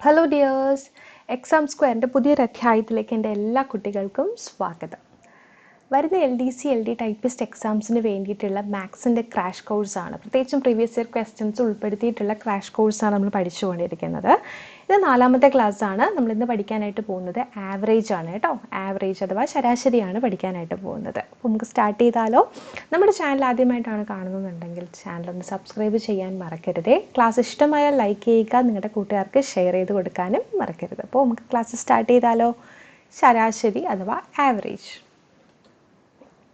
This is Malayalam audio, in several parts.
ഹലോ ഡിയേഴ്സ്, എക്സാം സ്ക്വയറിൻ്റെ പുതിയൊരു അധ്യായത്തിലേക്ക് എൻ്റെ എല്ലാ കുട്ടികൾക്കും സ്വാഗതം. വരുന്ന LDC LD ടൈപ്പിസ്റ്റ് എക്സാംസിന് വേണ്ടിയിട്ടുള്ള മാത്സിൻ്റെ ക്രാഷ് കോഴ്സാണ്. പ്രത്യേകിച്ചും പ്രീവിയസ് ഇയർ ക്വസ്റ്റ്യൻസ് ഉൾപ്പെടുത്തിയിട്ടുള്ള ക്രാഷ് കോഴ്സാണ് നമ്മൾ പഠിച്ചുകൊണ്ടിരിക്കുന്നത്. ഇത് 4ാമത്തെ ക്ലാസ്സാണ്. നമ്മളിന്ന് പഠിക്കാനായിട്ട് പോകുന്നത് ആവറേജ് ആണ് കേട്ടോ. ആവറേജ് അഥവാ ശരാശരിയാണ് പഠിക്കാനായിട്ട് പോകുന്നത്. അപ്പോൾ നമുക്ക് സ്റ്റാർട്ട് ചെയ്താലോ? നമ്മുടെ ചാനൽ ആദ്യമായിട്ടാണ് കാണുന്നുണ്ടെങ്കിൽ ചാനലൊന്ന് സബ്സ്ക്രൈബ് ചെയ്യാൻ മറക്കരുതേ. ക്ലാസ് ഇഷ്ടമായാൽ ലൈക്ക് ചെയ്യുക, നിങ്ങളുടെ കൂട്ടുകാർക്ക് ഷെയർ ചെയ്ത് കൊടുക്കാനും മറക്കരുത്. അപ്പോൾ നമുക്ക് ക്ലാസ് സ്റ്റാർട്ട് ചെയ്താലോ? ശരാശരി അഥവാ ആവറേജ്.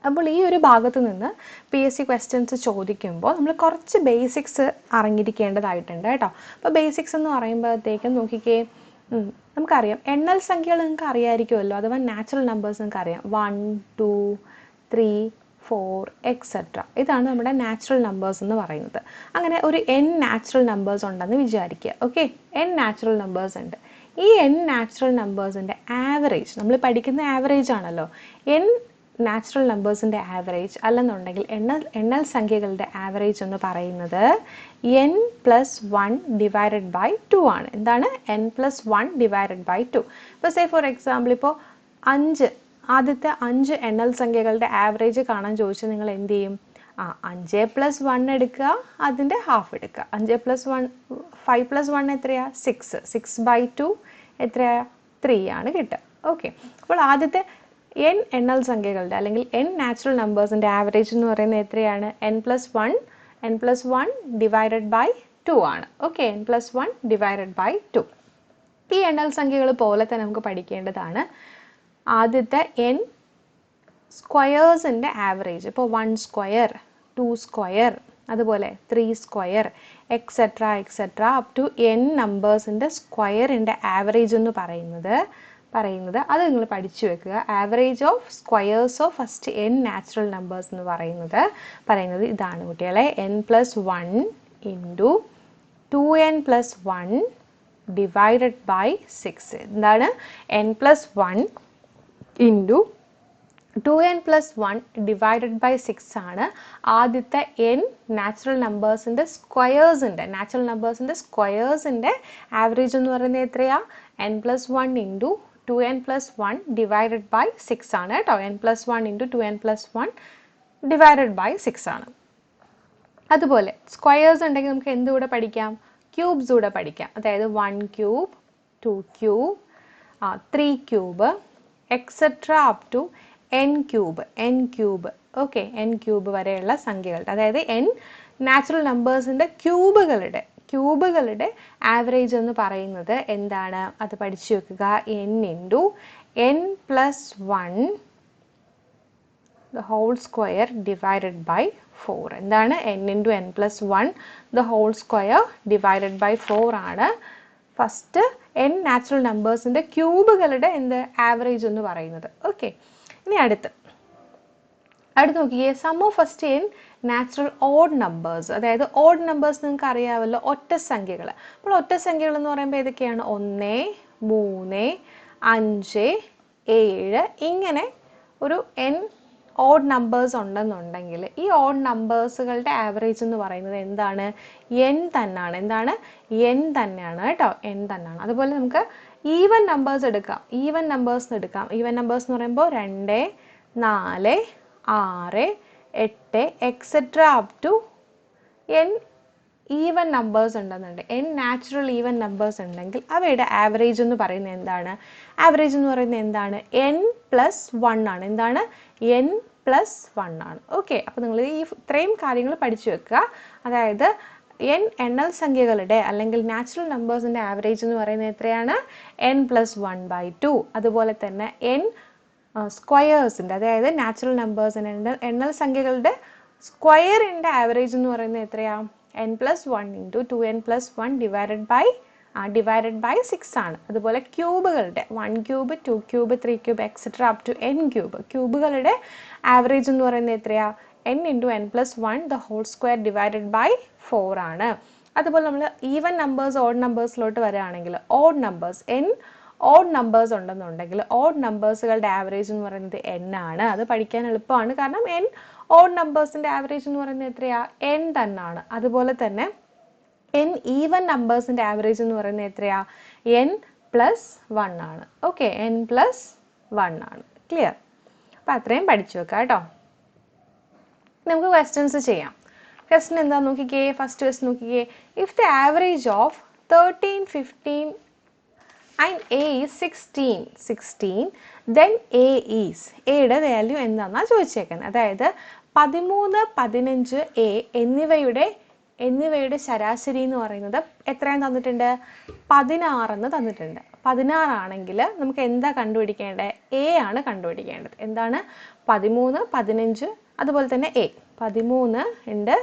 അപ്പോൾ ഈ ഒരു ഭാഗത്ത് നിന്ന് PSC ക്വസ്റ്റ്യൻസ് ചോദിക്കുമ്പോൾ നമ്മൾ കുറച്ച് ബേസിക്സ് അറിഞ്ഞിരിക്കേണ്ടതായിട്ടുണ്ട് കേട്ടോ. അപ്പോൾ ബേസിക്സ് എന്ന് പറയുമ്പോഴത്തേക്കും നോക്കിക്കേ, നമുക്കറിയാം എണ്ണൽ സംഖ്യകൾ നിങ്ങൾക്ക് അറിയാമായിരിക്കുമല്ലോ, അഥവാ നാച്ചുറൽ നമ്പേഴ്സ് നിങ്ങൾക്ക് അറിയാം. 1, 2, 3, 4 എക്സെട്ര. ഇതാണ് നമ്മുടെ നാച്ചുറൽ നമ്പേഴ്സ് എന്ന് പറയുന്നത്. അങ്ങനെ ഒരു n നാച്ചുറൽ നമ്പേഴ്സ് ഉണ്ടെന്ന് വിചാരിക്കുക. ഓക്കെ, n നാച്ചുറൽ നമ്പേഴ്സ് ഉണ്ട്. ഈ n നാച്ചുറൽ നമ്പേഴ്സിൻ്റെ ആവറേജ്, നമ്മൾ പഠിക്കുന്ന ആവറേജ് ആണല്ലോ. n നാച്ചുറൽ നമ്പേഴ്സിൻ്റെ ആവറേജ് അല്ലെന്നുണ്ടെങ്കിൽ എണ്ണൽ സംഖ്യകളുടെ ആവറേജ് എന്ന് പറയുന്നത് n+1 ഡിവൈഡഡ് ബൈ 2 ആണ്. എന്താണ്? n+1 divided by 2. ഇപ്പോൾ സേ ഫോർ എക്സാമ്പിൾ, ഇപ്പോൾ ആദ്യത്തെ 5 എണ്ണൽ സംഖ്യകളുടെ ആവറേജ് കാണാൻ ചോദിച്ചാൽ നിങ്ങൾ എന്ത് ചെയ്യും? 5+1 എടുക്കുക, അതിൻ്റെ ഹാഫ് എടുക്കുക. 5+1 എത്രയാ? 6. 6/2 എത്രയാ? 3 ആണ് കിട്ടുക. ഓക്കെ, അപ്പോൾ ആദ്യത്തെ n എണ്ണൽ സംഖ്യകളുടെ അല്ലെങ്കിൽ n നാച്ചുറൽ നമ്പേഴ്സിൻ്റെ ആവറേജ് എന്ന് പറയുന്നത് എത്രയാണ്? n+1 ഡിവൈഡഡ് ബൈ 2 ആണ്. Okay, n+1 divided by 2. ഈ എണ്ണൽ സംഖ്യകൾ പോലെ തന്നെ നമുക്ക് പഠിക്കേണ്ടതാണ് ആദ്യത്തെ n സ്ക്വയേഴ്സിൻ്റെ ആവറേജ്. ഇപ്പോൾ 1 സ്ക്വയർ, 2 സ്ക്വയർ, അതുപോലെ 3 square etcetera up to n നമ്പേഴ്സിൻ്റെ സ്ക്വയറിൻ്റെ ആവറേജ് എന്ന് പറയുന്നത് അത് നിങ്ങൾ പഠിച്ചു വെക്കുക. Average of squares of first n natural numbers എന്ന് പറയുന്നത് ഇതാണ് കുട്ടികളെ. n+1 into 2n+1 divided by 6. എന്താണ്? n+1 into 2n+1 divided by 6 ആണ് ആദ്യത്തെ n നാച്ചുറൽ നമ്പേഴ്സിൻ്റെ സ്ക്വയേഴ്സിൻ്റെ ആവറേജ് എന്ന് പറയുന്നത് എത്രയാ? n+1 into 2n+1 divided by 6 ആണ് കേട്ടോ. n+1 into 2n+1 divided by 6 ആണ്. അതുപോലെ സ്ക്വയേഴ്സ് ഉണ്ടെങ്കിൽ നമുക്ക് എന്തുകൂടെ പഠിക്കാം? ക്യൂബ്സ് കൂടെ പഠിക്കാം. അതായത് 1 cube, 2 cube, 3 cube etcetera up to n cube. Okay, n cube വരെയുള്ള സംഖ്യകളുടെ, അതായത് n നാച്ചുറൽ നമ്പേഴ്സിൻ്റെ ക്യൂബുകളുടെ ആവറേജ് എന്ന് പറയുന്നത് എന്താണ്? അത് പഠിച്ചു വെക്കുക. n into n+1 the whole square divided by 4. എന്താണ്? n into n+1 the whole square divided by 4 ആണ് ഫസ്റ്റ് n നാച്ചുറൽ നമ്പേഴ്സിൻ്റെ ക്യൂബുകളുടെ ആവറേജ് എന്ന് പറയുന്നത്. ഓക്കെ, ഇനി അടുത്ത് നോക്കിയേ, sum of first n natural odd numbers. അതായത് ഓഡ് നമ്പേഴ്സ് നിങ്ങൾക്ക് അറിയാമല്ലോ, ഒറ്റ സംഖ്യകൾ. അപ്പോൾ ഒറ്റ സംഖ്യകൾ എന്ന് പറയുമ്പോൾ ഏതൊക്കെയാണ്? 1, 3, 5, 7 ഇങ്ങനെ ഒരു n ഓഡ് നമ്പേഴ്സ് ഉണ്ടെന്നുണ്ടെങ്കിൽ ഈ ഓഡ് നമ്പേഴ്സുകളുടെ ആവറേജ് എന്ന് പറയുന്നത് എന്താണ്? n തന്നെയാണ്. എന്താണ്? n തന്നെയാണ് കേട്ടോ, n തന്നെയാണ്. അതുപോലെ നമുക്ക് ഈവൻ നമ്പേഴ്സ് എടുക്കാം. ഈവൻ നമ്പേഴ്സ് എന്ന് പറയുമ്പോൾ 2, 4, 6, 8 etcetera up to n even numbers ഉണ്ടെന്നുണ്ട്, n നാച്ചുറൽ ഈവൻ നമ്പേഴ്സ് ഉണ്ടെങ്കിൽ അവയുടെ ആവറേജ് എന്ന് പറയുന്നത് എന്താണ്? n+1 ആണ്. എന്താണ്? n+1 ആണ്. ഓക്കെ, അപ്പോൾ നിങ്ങൾ ഇത്രയും കാര്യങ്ങൾ പഠിച്ചു വെക്കുക. അതായത് n എണ്ണൽ സംഖ്യകളുടെ അല്ലെങ്കിൽ നാച്ചുറൽ നമ്പേഴ്സിൻ്റെ ആവറേജ് എന്ന് പറയുന്നത് എത്രയാണ്? n+1/2. അതുപോലെ തന്നെ n സ്ക്വയേഴ്സിൻ്റെ, അതായത് നാച്ചുറൽ നമ്പേഴ്സിൻ്റെ എണ്ണൽ സംഖ്യകളുടെ സ്ക്വയറിൻ്റെ ആവറേജ് എന്ന് പറയുന്നത് എത്രയാ? n+1 into 2n+1 divided by 6 ആണ്. അതുപോലെ ക്യൂബുകളുടെ 1 cube, 2 cube, 3 cube etcetera up to n ക്യൂബുകളുടെ ആവറേജ് എന്ന് പറയുന്നത് എത്രയാ? n into n+1 the whole square divided by 4 ആണ്. അതുപോലെ നമ്മൾ ഈവൻ നമ്പേഴ്സ് ഓഡ് നമ്പേഴ്സിലോട്ട് വരികയാണെങ്കിൽ ഓഡ് നമ്പേഴ്സ് ഉണ്ടെന്നുണ്ടെങ്കിൽ ഓഡ് നമ്പേഴ്സുകളുടെ ആവറേജ് എന്ന് പറയുന്നത് n ആണ്. അത് പഠിക്കാൻ എളുപ്പമാണ്, കാരണം n ഓഡ് നമ്പേഴ്സിൻ്റെ ആവറേജ് എന്ന് പറയുന്നത് എത്രയാ? n തന്നെയാണ്. അതുപോലെ തന്നെ n ഈവൻ നമ്പേഴ്സിൻ്റെ ആവറേജ് എന്ന് പറയുന്നത് എത്രയാ? n പ്ലസ് 1 ആണ്. ഓക്കെ, n പ്ലസ് 1 ആണ്. ക്ലിയർ? അപ്പം അത്രയും പഠിച്ചു വെക്കാം കേട്ടോ. നമുക്ക് ക്വസ്റ്റ്യൻസ് ചെയ്യാം. ക്വസ്റ്റ്യൻ എന്താ നോക്കിക്കേ. ഫസ്റ്റ് ക്വസ്റ്റ്യൻ നോക്കിക്കേ. If the average of 13, 15 and a is 16, then a is എയുടെ വാല്യൂ എന്താണെന്നാണ് ചോദിച്ചേക്കുന്നത്. അതായത് 13, 15 a എന്നിവയുടെ ശരാശരി എന്ന് പറയുന്നത് എത്രയാണ് തന്നിട്ടുണ്ട്? 16 എന്ന് തന്നിട്ടുണ്ട്. 16 ആണെങ്കിൽ നമുക്ക് എന്താ കണ്ടുപിടിക്കേണ്ടത്? എ ആണ് കണ്ടുപിടിക്കേണ്ടത്. എന്താണ്? 13, 15 അതുപോലെ തന്നെ എ. 13 ഉണ്ട്,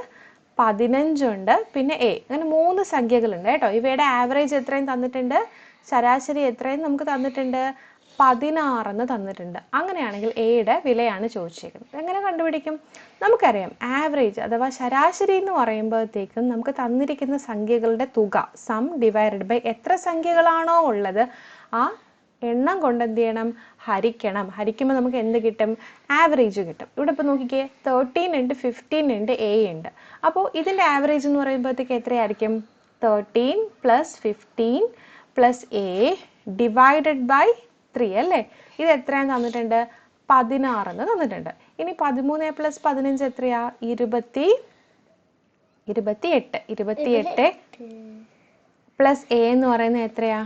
15 ഉണ്ട്, പിന്നെ എ. അങ്ങനെ 3 സംഖ്യകളുണ്ട് കേട്ടോ. ഇവയുടെ ആവറേജ് എത്രയും തന്നിട്ടുണ്ട്, ശരാശരി എത്രയും നമുക്ക് തന്നിട്ടുണ്ട്? 16 എന്ന് തന്നിട്ടുണ്ട്. അങ്ങനെയാണെങ്കിൽ എയുടെ വിലയാണ് ചോദിച്ചേക്കുന്നത്. എങ്ങനെ കണ്ടുപിടിക്കും? നമുക്കറിയാം ആവറേജ് അഥവാ ശരാശരി എന്ന് പറയുമ്പോഴത്തേക്കും നമുക്ക് തന്നിരിക്കുന്ന സംഖ്യകളുടെ തുക സം ഡിവൈഡഡ് ബൈ എത്ര സംഖ്യകളാണോ ഉള്ളത് ആ എണ്ണം കൊണ്ട് എന്ത് ചെയ്യണം? ഹരിക്കണം. ഹരിക്കുമ്പോൾ നമുക്ക് എന്ത് കിട്ടും? ആവറേജ് കിട്ടും. ഇവിടെ ഇപ്പോൾ നോക്കിക്കേ, 13 ഉണ്ട്, 15 ഉണ്ട്, എ ഉണ്ട്. അപ്പോൾ ഇതിൻ്റെ ആവറേജ് എന്ന് പറയുമ്പോഴത്തേക്ക് എത്രയായിരിക്കും? 13 plus 15 plus a divided by 3 അല്ലേ? ഇത് എത്രയാണ് തന്നിട്ടുണ്ട്? 16 എന്ന് തന്നിട്ടുണ്ട്. ഇനി 13 പ്ലസ് 15 എത്രയാ? 28 പ്ലസ് എ എന്ന് പറയുന്നത് എത്രയാ?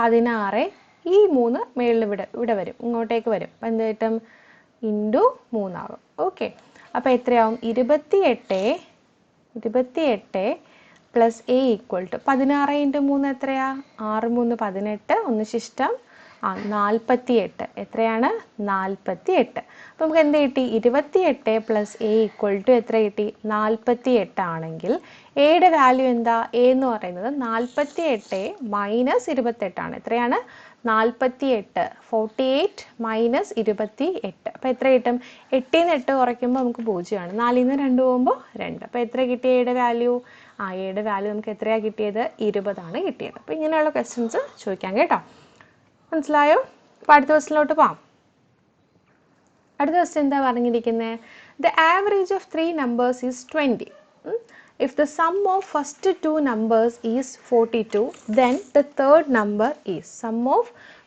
16. ഈ 3 മേളിൽ ഇവിടെ വരും, ഇങ്ങോട്ടേക്ക് വരും. അപ്പം എന്ത് കിട്ടും? ഇൻറ്റു 3 ആകും. ഓക്കെ, അപ്പോൾ എത്രയാവും? 28 plus a equal to 16 into 3 എത്രയാ? 6 3 18, ഒന്ന് ശിഷ്ടം 48. എത്രയാണ്? 48. അപ്പോൾ നമുക്ക് എന്ത് കിട്ടി? 28 പ്ലസ് എ ഈക്വൽ ടു എത്ര കിട്ടി? 48 ആണെങ്കിൽ എയുടെ വാല്യൂ എന്താ? എ എന്ന് പറയുന്നത് 48 മൈനസ് 28 ആണ്. എത്രയാണ്? 48. 48 മൈനസ് 28. അപ്പോൾ എത്ര കിട്ടും? 8 നിന്ന് 8 കുറയ്ക്കുമ്പോൾ നമുക്ക് 0ആണ്. 4 നിന്ന് 2 പോകുമ്പോൾ 2. അപ്പോൾ എത്ര കിട്ടിയ എയുടെ വാല്യൂ? എയുടെ വാല്യൂ നമുക്ക് എത്രയാണ് കിട്ടിയത്? 20 ആണ് കിട്ടിയത്. അപ്പോൾ ഇങ്ങനെയുള്ള ക്വസ്റ്റ്യൻസ് ചോദിക്കാം കേട്ടോ. മനസ്സിലായോ? അപ്പോൾ അടുത്ത ക്വസ്റ്റ്യനിലോട്ട് പോകാം. അടുത്ത ക്വസ്റ്റ്യൻ എന്താ പറഞ്ഞിരിക്കുന്നത്? The average of 3 numbers is 20. If the sum of first 2 numbers is 42, then the third number is. Sum of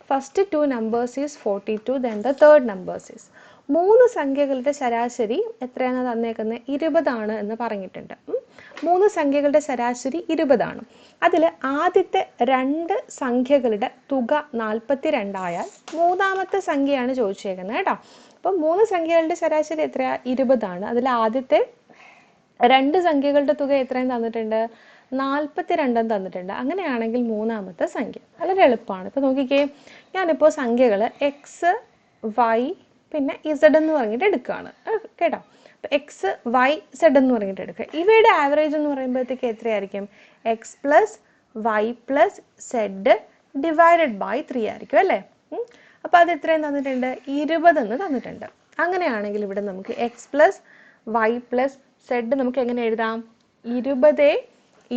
first 2 numbers is 42, then the third numbers is. 3 സംഖ്യകളുടെ ശരാശരി എത്രയാണ് തന്നേക്കുന്നത്? 20 ആണ് എന്ന് പറഞ്ഞിട്ടുണ്ട്. 3 സംഖ്യകളുടെ ശരാശരി 20 ആണ്. അതിൽ ആദ്യത്തെ 2 സംഖ്യകളുടെ തുക 42 ആയാൽ മൂന്നാമത്തെ സംഖ്യയാണ് ചോദിച്ചേക്കുന്നത് കേട്ടോ. അപ്പം 3 സംഖ്യകളുടെ ശരാശരി എത്രയാ? 20 ആണ്. അതിൽ ആദ്യത്തെ 2 സംഖ്യകളുടെ തുക എത്രയും തന്നിട്ടുണ്ട്? 42 തന്നിട്ടുണ്ട്. അങ്ങനെയാണെങ്കിൽ മൂന്നാമത്തെ സംഖ്യ വളരെ എളുപ്പമാണ്. ഇപ്പോൾ നോക്കിക്കേ, ഞാനിപ്പോൾ സംഖ്യകൾ എക്സ്, വൈ, പിന്നെ ഇസഡ് എന്ന് പറഞ്ഞിട്ട് എടുക്കുകയാണ് കേട്ടോ. അപ്പോൾ എക്സ്, വൈ, സെഡ് എന്ന് പറഞ്ഞിട്ട് എടുക്കുക. ഇവയുടെ ആവറേജ് എന്ന് പറയുമ്പോഴത്തേക്ക് എത്രയായിരിക്കും? X plus y plus z divided by 3 ആയിരിക്കും അല്ലേ? അപ്പോൾ അത് എത്രയും തന്നിട്ടുണ്ട്? 20 എന്ന് തന്നിട്ടുണ്ട്. അങ്ങനെയാണെങ്കിൽ ഇവിടെ നമുക്ക് x plus y plus z നമുക്ക് എങ്ങനെ എഴുതാം? 20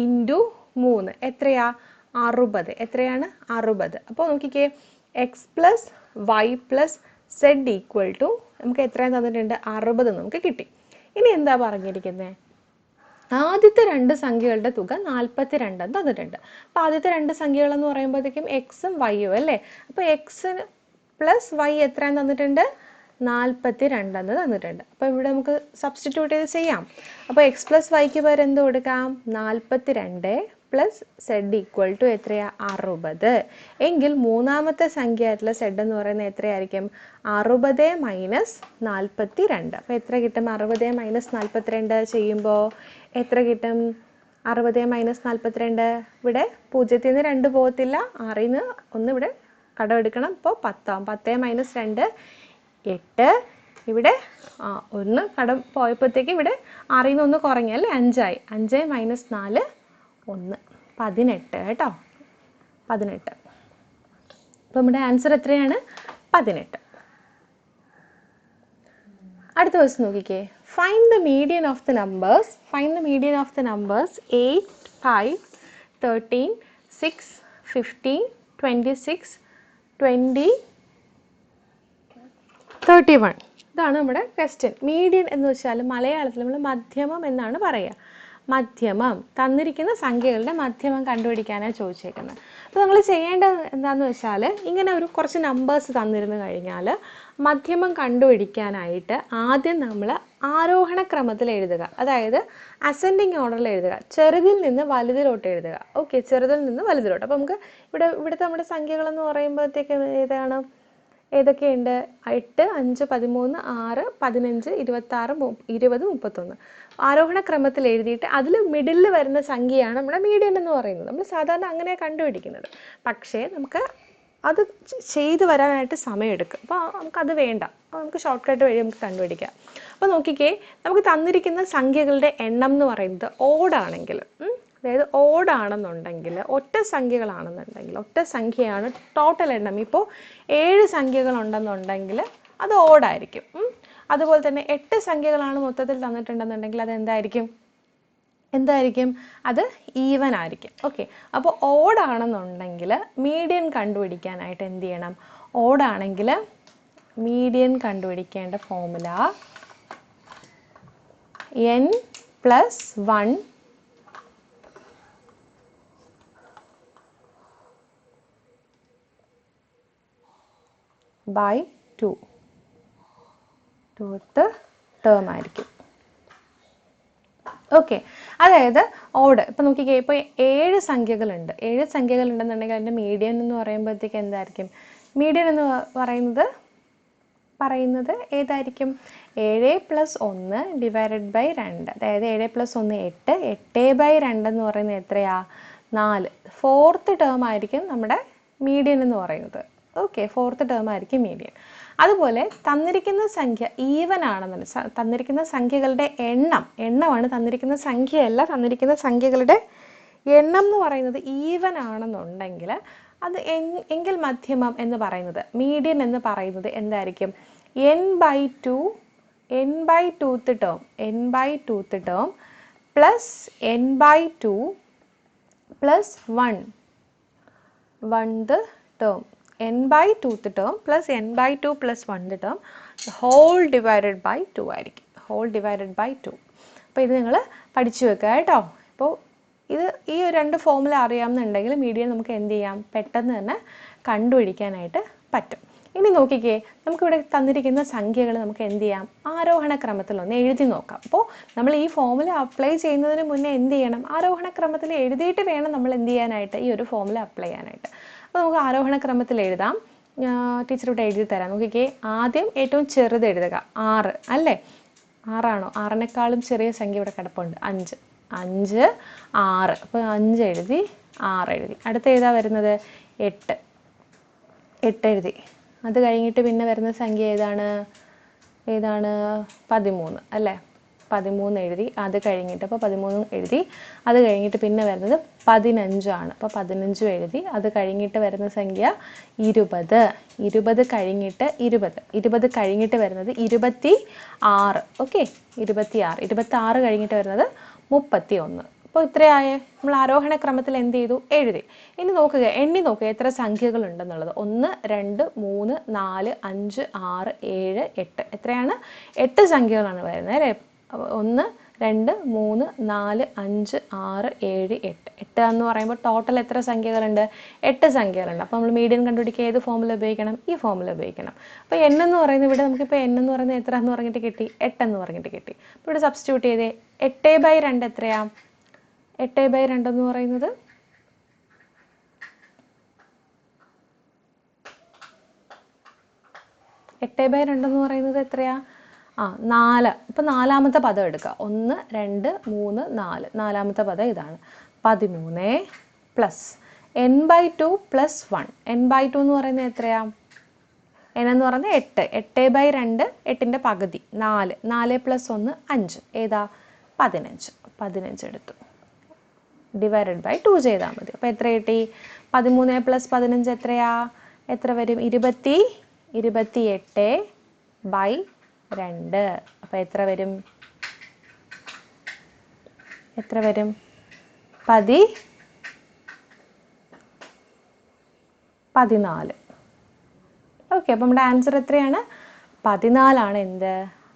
ഇൻറ്റു 3 എത്രയാ? 60. എത്രയാണ്? 60. അപ്പോൾ നോക്കിക്കേ, x plus y plus z equal to നമുക്ക് എത്രയും തന്നിട്ടുണ്ട്? 60 നമുക്ക് കിട്ടി. ഇനി എന്താ പറഞ്ഞിരിക്കുന്നത്? ആദ്യത്തെ 2 സംഖ്യകളുടെ തുക 42 തന്നിട്ടുണ്ട്. അപ്പോൾ ആദ്യത്തെ 2 സംഖ്യകളെന്ന് പറയുമ്പോഴത്തേക്കും എക്സും വൈയും അല്ലേ? അപ്പോൾ എക്സ് പ്ലസ് വൈ എത്രയും തന്നിട്ടുണ്ട്? 42 എന്ന് തന്നിട്ടുണ്ട്. അപ്പോൾ ഇവിടെ നമുക്ക് സബ്സ്റ്റിറ്റ്യൂട്ട് ചെയ്ത് ചെയ്യാം. അപ്പോൾ എക്സ് പ്ലസ് വൈക്ക് പകരം എന്ത് കൊടുക്കാം? 42 പ്ലസ് സെഡ് ഈക്വൽ ടു എത്രയാ? 60. എങ്കിൽ മൂന്നാമത്തെ സംഖ്യ ആയിട്ടുള്ള സെഡ് എന്ന് പറയുന്നത് എത്രയായിരിക്കും? 60 മൈനസ് 42. അപ്പോൾ എത്ര കിട്ടും? 60 മൈനസ് 42 ചെയ്യുമ്പോൾ എത്ര കിട്ടും? 60 മൈനസ് 42 ഇവിടെ 0 നിന്ന് 2 പോകത്തില്ല, 6 നിന്ന് 1 ഇവിടെ കടമെടുക്കണം. അപ്പോൾ 10 ആവും. 10 മൈനസ് 2 8. ഇവിടെ 1 കടം പോയപ്പോഴത്തേക്ക് ഇവിടെ 6 നിന്ന് 1 കുറഞ്ഞല്ലേ? 5 ആയി. 5 മൈനസ് 4 1 18 കേട്ടോ. 18. അപ്പോൾ നമ്മുടെ ആൻസർ എത്രയാണ്? 18. അടുത്ത ക്വസ്റ്റ്യൻ നോക്കിക്കേ. Find the median of the numbers. Find the median of the numbers 8, 5, 13, 6, 15, 26, 20, 31. ഇതാണ് നമ്മുടെ ക്വസ്റ്റ്യൻ. മീഡിയൻ എന്ന് വെച്ചാൽ മലയാളത്തിൽ നമ്മൾ മധ്യമം എന്നാണ് പറയുക. മധ്യമം, തന്നിരിക്കുന്ന സംഖ്യകളുടെ മധ്യമം കണ്ടുപിടിക്കാനാണ് ചോദിച്ചേക്കുന്നത്. അപ്പോൾ നമ്മൾ ചെയ്യേണ്ടത് എന്താണെന്ന് വെച്ചാൽ, ഇങ്ങനെ ഒരു കുറച്ച് നമ്പേഴ്സ് തന്നിരുന്നു കഴിഞ്ഞാൽ മധ്യമം കണ്ടുപിടിക്കാനായിട്ട് ആദ്യം നമ്മൾ ആരോഹണ ക്രമത്തിൽ എഴുതുക, അതായത് അസെൻഡിങ് ഓർഡറിൽ എഴുതുക, ചെറുതിൽ നിന്ന് വലുതിലോട്ട് എഴുതുക. ഓക്കെ, ചെറുതിൽ നിന്ന് വലുതിലോട്ട്. അപ്പോൾ നമുക്ക് ഇവിടുത്തെ നമ്മുടെ സംഖ്യകളെന്ന് പറയുമ്പോഴത്തേക്ക് ഏതൊക്കെയുണ്ട്? 8, 5, 13, 6, 15, 26, 20, 31. ആരോഹണ ക്രമത്തിൽ എഴുതിയിട്ട് അതിൽ മിഡിലിൽ വരുന്ന സംഖ്യയാണ് നമ്മുടെ മീഡിയൻ എന്ന് പറയുന്നത്. നമ്മൾ സാധാരണ അങ്ങനെയാണ് കണ്ടുപിടിക്കുന്നത്. പക്ഷേ നമുക്ക് അത് ചെയ്തു വരാനായിട്ട് സമയമെടുക്കും. അപ്പോൾ നമുക്കത് വേണ്ട, നമുക്ക് ഷോർട്ട് കട്ട് വഴി നമുക്ക് കണ്ടുപിടിക്കാം. അപ്പോൾ നോക്കിക്കേ, നമുക്ക് തന്നിരിക്കുന്ന സംഖ്യകളുടെ എണ്ണം എന്ന് പറയുന്നത് ഓഡാണെങ്കിൽ, അതായത് ഓഡാണെന്നുണ്ടെങ്കിൽ, ഒറ്റ സംഖ്യകളാണെന്നുണ്ടെങ്കിൽ, ഒറ്റ സംഖ്യയാണ് ടോട്ടൽ എണ്ണം. ഇപ്പോൾ 7 സംഖ്യകളുണ്ടെന്നുണ്ടെങ്കിൽ അത് ഓഡായിരിക്കും. അതുപോലെ തന്നെ 8 സംഖ്യകളാണ് മൊത്തത്തിൽ തന്നിട്ടുണ്ടെന്നുണ്ടെങ്കിൽ അത് എന്തായിരിക്കും? അത് ഈവൻ ആയിരിക്കും. ഓക്കെ, അപ്പോൾ ഓഡാണെന്നുണ്ടെങ്കിൽ മീഡിയൻ കണ്ടുപിടിക്കാനായിട്ട് എന്ത് ചെയ്യണം? ഓഡാണെങ്കിൽ മീഡിയൻ കണ്ടുപിടിക്കേണ്ട ഫോർമുല n+1 by 2 ടേം ആയിരിക്കും. ഓക്കെ, അതായത് ഓഡ്. ഇപ്പം നോക്കിക്കേ, ഇപ്പോൾ 7 സംഖ്യകളുണ്ട്. 7 സംഖ്യകളുണ്ടെന്നുണ്ടെങ്കിൽ അതിൻ്റെ മീഡിയൻ എന്ന് പറയുമ്പോഴത്തേക്ക് എന്തായിരിക്കും? മീഡിയൻ എന്ന് പറയുന്നത് ഏതായിരിക്കും? 7+1 ഡിവൈഡഡ് ബൈ 2. അതായത് 7+1 8. 8/2 എന്ന് പറയുന്നത് എത്രയാ? 4. 4th ടേം ആയിരിക്കും നമ്മുടെ മീഡിയൻ എന്ന് പറയുന്നത്. ഓക്കെ, 4th ടേം ആയിരിക്കും മീഡിയൻ. അതുപോലെ തന്നിരിക്കുന്ന സംഖ്യ ഈവൻ ആണെന്നുണ്ടെങ്കിൽ, തന്നിരിക്കുന്ന സംഖ്യകളുടെ എണ്ണമാണ്, തന്നിരിക്കുന്ന സംഖ്യയല്ല, തന്നിരിക്കുന്ന സംഖ്യകളുടെ എണ്ണം എന്ന് പറയുന്നത് ഈവൻ ആണെന്നുണ്ടെങ്കിൽ അത് എങ്കിൽ മധ്യമം എന്ന് പറയുന്നത്, മീഡിയൻ എന്ന് പറയുന്നത് എന്തായിരിക്കും? n/2th term plus n/2 plus 1th term, n/2th term plus n/2 plus 1th term whole divided by 2 ആയിരിക്കും. Whole divided by 2. അപ്പോൾ ഇത് നിങ്ങൾ പഠിച്ചു വെക്കുക കേട്ടോ. അപ്പോൾ ഈ 2 ഫോർമുല അറിയാമെന്നുണ്ടെങ്കിൽ മീഡിയൻ നമുക്ക് എന്ത് ചെയ്യാം? പെട്ടെന്ന് തന്നെ കണ്ടുപിടിക്കാനായിട്ട് പറ്റും. ഇനി നോക്കിക്കേ, നമുക്കിവിടെ തന്നിരിക്കുന്ന സംഖ്യകൾ നമുക്ക് എന്ത് ചെയ്യാം? ആരോഹണ ക്രമത്തിൽ ഒന്ന് എഴുതി നോക്കാം. അപ്പോൾ നമ്മൾ ഈ ഫോർമുല അപ്ലൈ ചെയ്യുന്നതിന് മുന്നേ എന്ത് ചെയ്യണം? ആരോഹണ ക്രമത്തിൽ എഴുതിയിട്ട് വേണം നമ്മൾ എന്ത് ചെയ്യാനായിട്ട്? ഈ ഒരു ഫോർമുല അപ്ലൈ ചെയ്യാനായിട്ട്. അപ്പോൾ നമുക്ക് ആരോഹണ ക്രമത്തിൽ എഴുതാം. ടീച്ചർ ഇവിടെ എഴുതി തരാം. നോക്കിക്കേ, ആദ്യം ഏറ്റവും ചെറുത് എഴുതുക, 6 അല്ലേ? 6 ആണോ? 6നേക്കാളും ചെറിയ സംഖ്യ ഇവിടെ കിടപ്പുണ്ട്, 5. 5, 6. അപ്പോൾ 5 എഴുതി, 6 എഴുതി. അടുത്ത ഏതാ വരുന്നത്? 8 എഴുതി. അത് കഴിഞ്ഞിട്ട് പിന്നെ വരുന്ന സംഖ്യ ഏതാണ്? 13 അല്ലേ? 13 എഴുതി. അത് കഴിഞ്ഞിട്ട് അപ്പോൾ 13 എഴുതി. അത് കഴിഞ്ഞിട്ട് പിന്നെ വരുന്നത് 15 ആണ്. അപ്പോൾ 15 എഴുതി. അത് കഴിഞ്ഞിട്ട് വരുന്ന സംഖ്യ 20. 20 കഴിഞ്ഞിട്ട് 20 കഴിഞ്ഞിട്ട് വരുന്നത് 26. ഓക്കെ, 26 കഴിഞ്ഞിട്ട് വരുന്നത് 31. അപ്പോൾ ഇത്രയായ നമ്മൾ ആരോഹണ ക്രമത്തിൽ എന്ത് ചെയ്തു? എഴുതി. ഇനി നോക്കുക, എണ്ണി നോക്കുക എത്ര സംഖ്യകൾ ഉണ്ടെന്നുള്ളത്. 1, 2, 3, 4, 5, 6, 7, 8. എത്രയാണ്? 8 സംഖ്യകളാണ് വരുന്നത് അല്ലേ? 1, 2, 3, 4, 5, 6, 7, 8. 8 എന്ന് പറയുമ്പോൾ ടോട്ടൽ എത്ര സംഖ്യകളുണ്ട്? 8 സംഖ്യകളുണ്ട്. അപ്പോൾ നമ്മൾ മീഡിയൻ കണ്ടുപിടിക്കുക ഏത് ഫോർമുല ഉപയോഗിക്കണം? ഈ ഫോർമുല ഉപയോഗിക്കണം. അപ്പോൾ n എന്ന് പറയുന്നത് ഇവിടെ നമുക്കിപ്പോൾ n എന്ന് പറയുന്നത് എത്ര എന്ന് പറഞ്ഞിട്ട് കിട്ടി? 8 എന്ന് പറഞ്ഞിട്ട് കിട്ടി. അപ്പോൾ ഇവിടെ സബ്സ്റ്റിറ്റ്യൂട്ട് ചെയ്തേ. 8/2 എത്രയാ? 8/2 എന്ന് പറയുന്നത് 8/2 എന്ന് പറയുന്നത് എത്രയാ? 4. അപ്പോൾ 4ാമത്തെ പദം എടുക്കുക. 1, 2, 3, 4. 4ാമത്തെ പദം ഇതാണ്. 13 പ്ലസ് n/2 പ്ലസ് 1. n/2 എന്ന് പറയുന്നത് എത്രയാ? n എന്ന് പറയുന്നത് 8. 8/2 8ന്റെ പകുതി 4. 4 പ്ലസ് 1 5. ഏതാ? 15. 15 എടുത്തു. ഡിവൈഡഡ് ബൈ 2 ചെയ്താൽ മതി. അപ്പോൾ എത്ര കിട്ടി? 13 പ്ലസ് 15 എത്രയാ? എത്ര വരും? 28/2. അപ്പോൾ എത്ര വരും? 14. ഓക്കെ, അപ്പോൾ നമ്മുടെ ആൻസർ എത്രയാണ്? 14 ആണ് എന്ത്?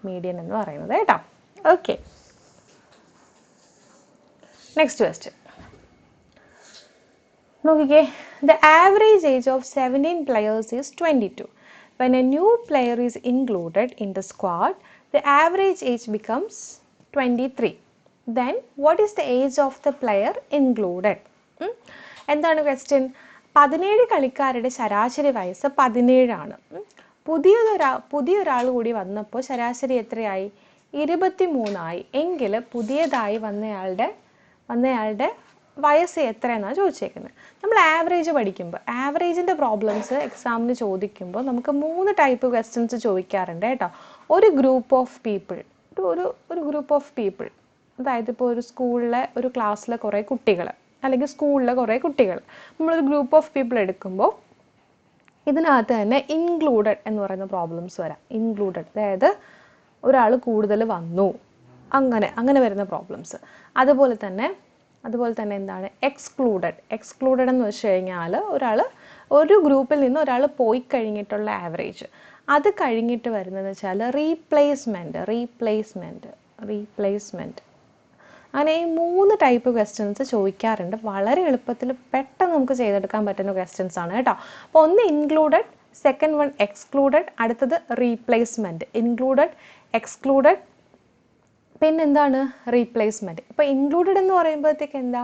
മീഡിയൻ എന്ന് പറയുന്നത് കേട്ടോ. ഓക്കെ. നെക്സ്റ്റ് ക്വസ്റ്റ്യൻ നോക്കിക്കേ. The average age of 17 players is 22. When a new player is included in the squad, the average age becomes 23. Then what is the age of the player included? എന്താണ് ക്വസ്റ്റ്യൻ? 17 കളിക്കാരുടെ ശരാശരി വയസ്സ് 17 ആണ്. പുതിയൊരാൾ കൂടി വന്നപ്പോൾ ശരാശരി എത്രയായി? 23 ആയി. എങ്കിൽ പുതിയതായി വന്നയാളുടെ വയസ്സ് എത്രയെന്നാണ് ചോദിച്ചേക്കുന്നത്. നമ്മൾ ആവറേജ് പഠിക്കുമ്പോൾ ആവറേജിൻ്റെ പ്രോബ്ലംസ് എക്സാമിന് ചോദിക്കുമ്പോൾ നമുക്ക് 3 ടൈപ്പ് ക്വസ്റ്റ്യൻസ് ചോദിക്കാറുണ്ട് കേട്ടോ. ഒരു ഗ്രൂപ്പ് ഓഫ് പീപ്പിൾ, ഒരു ഗ്രൂപ്പ് ഓഫ് പീപ്പിൾ, അതായത് ഇപ്പോൾ ഒരു സ്കൂളിലെ ഒരു ക്ലാസ്സിലെ കുറേ കുട്ടികൾ അല്ലെങ്കിൽ സ്കൂളിലെ കുറേ കുട്ടികൾ, നമ്മളൊരു ഗ്രൂപ്പ് ഓഫ് പീപ്പിൾ എടുക്കുമ്പോൾ ഇതിനകത്ത് തന്നെ ഇൻക്ലൂഡഡ് എന്ന് പറയുന്ന പ്രോബ്ലംസ് വരാം. ഇൻക്ലൂഡഡ് അതായത് ഒരാൾ കൂടുതൽ വന്നു, അങ്ങനെ വരുന്ന പ്രോബ്ലംസ്. അതുപോലെ തന്നെ എന്താണ് എക്സ്ക്ലൂഡഡ് എന്ന് വെച്ച് കഴിഞ്ഞാൽ ഒരു ഗ്രൂപ്പിൽ നിന്ന് ഒരാൾ പോയി കഴിഞ്ഞിട്ടുള്ള ആവറേജ്. അത് കഴിഞ്ഞിട്ട് വരുന്നതെന്ന് വെച്ചാൽ റീപ്ലേസ്മെൻറ്റ്. അങ്ങനെ ഈ 3 ടൈപ്പ് ക്വസ്റ്റ്യൻസ് ചോദിക്കാറുണ്ട്. വളരെ എളുപ്പത്തിൽ പെട്ടെന്ന് നമുക്ക് ചെയ്തെടുക്കാൻ പറ്റുന്ന ക്വസ്റ്റ്യൻസ് ആണ് കേട്ടോ. അപ്പോൾ ഒന്ന് ഇൻക്ലൂഡഡ്, സെക്കൻഡ് വൺ എക്സ്ക്ലൂഡഡ്, അടുത്തത് റീപ്ലേസ്മെൻറ്റ്. ഇൻക്ലൂഡഡ്, എക്സ്ക്ലൂഡഡ്, പിന്നെന്താണ് റീപ്ലേസ്മെൻറ്റ്. ഇപ്പോൾ ഇൻക്ലൂഡഡ് എന്ന് പറയുമ്പോഴത്തേക്ക് എന്താ?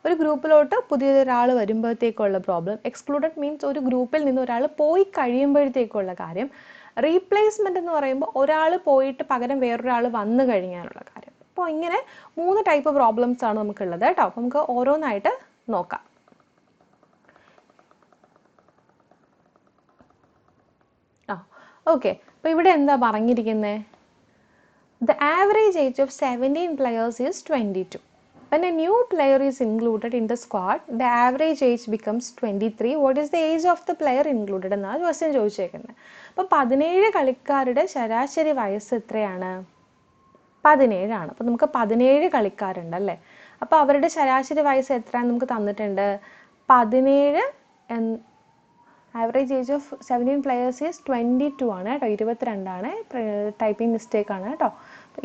ഒരു ഗ്രൂപ്പിലോട്ട് പുതിയൊരാൾ വരുമ്പോഴത്തേക്കുള്ള പ്രോബ്ലം. എക്സ്ക്ലൂഡഡ് മീൻസ് ഒരു ഗ്രൂപ്പിൽ നിന്ന് ഒരാൾ പോയി കഴിയുമ്പോഴത്തേക്കുള്ള കാര്യം. റീപ്ലേസ്മെൻറ്റ് എന്ന് പറയുമ്പോൾ ഒരാൾ പോയിട്ട് പകരം വേറൊരാൾ വന്നു കഴിഞ്ഞാലുള്ള കാര്യം. അപ്പോൾ ഇങ്ങനെ 3 ടൈപ്പ് പ്രോബ്ലംസ് ആണ് നമുക്കുള്ളത് കേട്ടോ. അപ്പോൾ നമുക്ക് ഓരോന്നായിട്ട് നോക്കാം. ഓക്കെ. അപ്പോൾ ഇവിടെ എന്താ പറഞ്ഞിരിക്കുന്നത്? The average age of 17 players is 22. When a new player is included in the squad, the average age becomes 23. What is the age of the player included? എന്നാണ് ക്വസ്റ്റ്യൻ ചോദിച്ചേക്കുന്നത്. അപ്പോൾ 17 കളിക്കാരുടെ ശരാശരി വയസ്സ് എത്രയാണ്? 17 ആണ്. അപ്പോൾ നമുക്ക് 17 കളിക്കാരുണ്ടല്ലേ. അപ്പോൾ അവരുടെ ശരാശരി വയസ്സ് എത്രയാണ് നമുക്ക് തന്നിട്ടുണ്ട്? 17. Average age of 17 players is 22 ആണ് കേട്ടോ. 22 ആണ്. ടൈപ്പിംഗ് മിസ്റ്റേക്ക് ആണ് കേട്ടോ.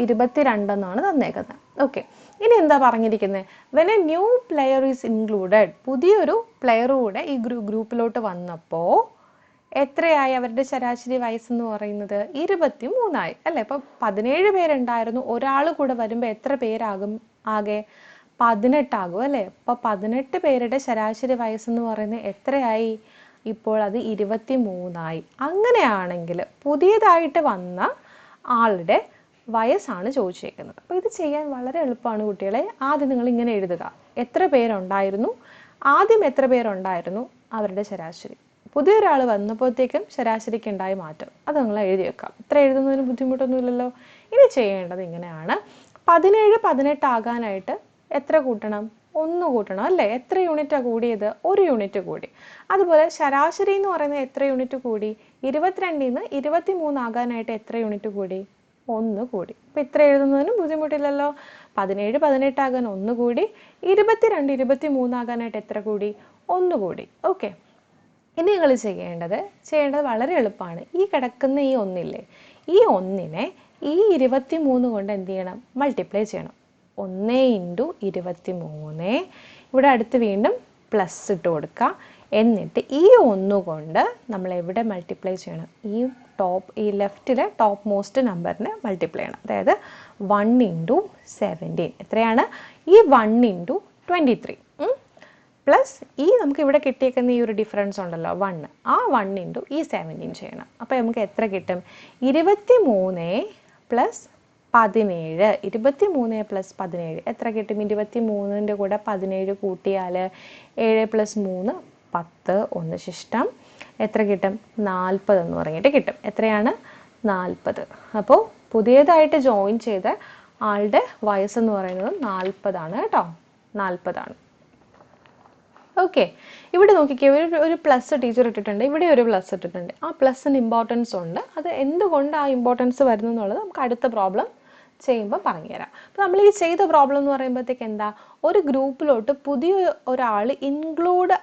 22 എന്നാണ് തന്നേക്കുന്നത്. ഓക്കെ. ഇനി എന്താ പറഞ്ഞിരിക്കുന്നത്? When A new player is included, പുതിയൊരു പ്ലെയർ കൂടെ ഈ ഗ്രൂപ്പിലോട്ട് വന്നപ്പോൾ എത്രയായി അവരുടെ ശരാശരി വയസ്സെന്ന് പറയുന്നത്? 23 ആയി അല്ലേ. അപ്പോൾ 17 പേരുണ്ടായിരുന്നു, ഒരാൾ കൂടെ വരുമ്പോൾ എത്ര പേരാകും? ആകെ 18 ആകും അല്ലേ. അപ്പോൾ 18 പേരുടെ ശരാശരി വയസ്സെന്ന് പറയുന്നത് എത്രയായി? ഇപ്പോൾ അത് 23 ആയി. അങ്ങനെയാണെങ്കിൽ പുതിയതായിട്ട് വന്ന ആളുടെ വയസ്സാണ് ചോദിച്ചേക്കുന്നത്. അപ്പോൾ ഇത് ചെയ്യാൻ വളരെ എളുപ്പമാണ് കുട്ടികളെ. ആദ്യം നിങ്ങൾ ഇങ്ങനെ എഴുതുക. എത്ര പേരുണ്ടായിരുന്നു, ആദ്യം എത്ര പേരുണ്ടായിരുന്നു, അവരുടെ ശരാശരി. പുതിയൊരാൾ വന്നപ്പോഴത്തേക്കും ശരാശരിക്ക് ഉണ്ടായ മാറ്റം അത് നിങ്ങൾ എഴുതി വെക്കാം. ഇത്ര എഴുതുന്നതിന് ബുദ്ധിമുട്ടൊന്നുമില്ലല്ലോ. ഇനി ചെയ്യേണ്ടത് ഇങ്ങനെയാണ്. 17 18 ആകാനായിട്ട് എത്ര കൂട്ടണം? 1 കൂട്ടണം അല്ലേ. എത്ര യൂണിറ്റാണ് കൂടിയത്? 1 യൂണിറ്റ് കൂടി. അതുപോലെ ശരാശരി എന്ന് പറയുന്നത് എത്ര യൂണിറ്റ് കൂടി? 22 നിന്ന് 23 ആകാനായിട്ട് എത്ര യൂണിറ്റ് കൂടി? 1 കൂടി. അപ്പോൾ ഇത്ര എഴുതുന്നതിനും ബുദ്ധിമുട്ടില്ലല്ലോ. 17 18 ആകാൻ 1 കൂടി, 22 23 ആകാനായിട്ട് എത്ര കൂടി? 1 കൂടി. ഓക്കെ. ഇനി നിങ്ങൾ ചെയ്യേണ്ടത് വളരെ എളുപ്പമാണ്. ഈ കിടക്കുന്ന ഈ 1 ഇല്ലേ, ഈ 1നെ ഈ 23 കൊണ്ട് എന്ത് ചെയ്യണം? മൾട്ടിപ്ലൈ ചെയ്യണം. 1 × 23. ഇവിടെ അടുത്ത് വീണ്ടും പ്ലസ് ഇട്ട് കൊടുക്കുക. എന്നിട്ട് ഈ 1 കൊണ്ട് നമ്മൾ എവിടെ മൾട്ടിപ്ലൈ ചെയ്യണം? ഈ ലെഫ്റ്റിലെ ടോപ്പ് മോസ്റ്റ് നമ്പറിനെ മൾട്ടിപ്ലൈ ചെയ്യണം. അതായത് 1 × 17 എത്രയാണ്? ഈ 1 × 23 പ്ലസ് ഈ നമുക്ക് ഇവിടെ കിട്ടിയേക്കുന്ന ഈ ഒരു ഡിഫറൻസ് ഉണ്ടല്ലോ 1, ആ 1 × ഈ 17 ചെയ്യണം. അപ്പോൾ നമുക്ക് എത്ര കിട്ടും? 23 + 17. 23 + 17 എത്ര കിട്ടും? 23ൻ്റെ കൂടെ 17 കൂട്ടിയാൽ 7 + 3 10, 1 ശിഷ്ടം എത്ര കിട്ടും? 40 എന്ന് പറഞ്ഞിട്ട് കിട്ടും. എത്രയാണ്? 40. അപ്പോൾ പുതിയതായിട്ട് ജോയിൻ ചെയ്ത ആളുടെ വയസ്സെന്ന് പറയുന്നത് 40 ആണ് കേട്ടോ. 40 ആണ്. ഓക്കെ. ഇവിടെ നോക്കിക്കേ, ഒരു പ്ലസ് ടീച്ചർ ഇട്ടിട്ടുണ്ട്, ഇവിടെ ഒരു പ്ലസ് ഇട്ടിട്ടുണ്ട്. ആ പ്ലസിന് ഇമ്പോർട്ടൻസ് ഉണ്ട്. അത് എന്തുകൊണ്ട് ആ ഇമ്പോർട്ടൻസ് വരുന്നു എന്നുള്ളത് നമുക്ക് അടുത്ത പ്രോബ്ലം ചെയ്യുമ്പോൾ പറഞ്ഞുതരാം. അപ്പോൾ നമ്മൾ ഈ ചെയ്ത പ്രോബ്ലം എന്ന് പറയുമ്പോഴത്തേക്ക് എന്താ? ഒരു ഗ്രൂപ്പിലോട്ട് പുതിയ ഒരാൾ ഇൻക്ലൂഡ്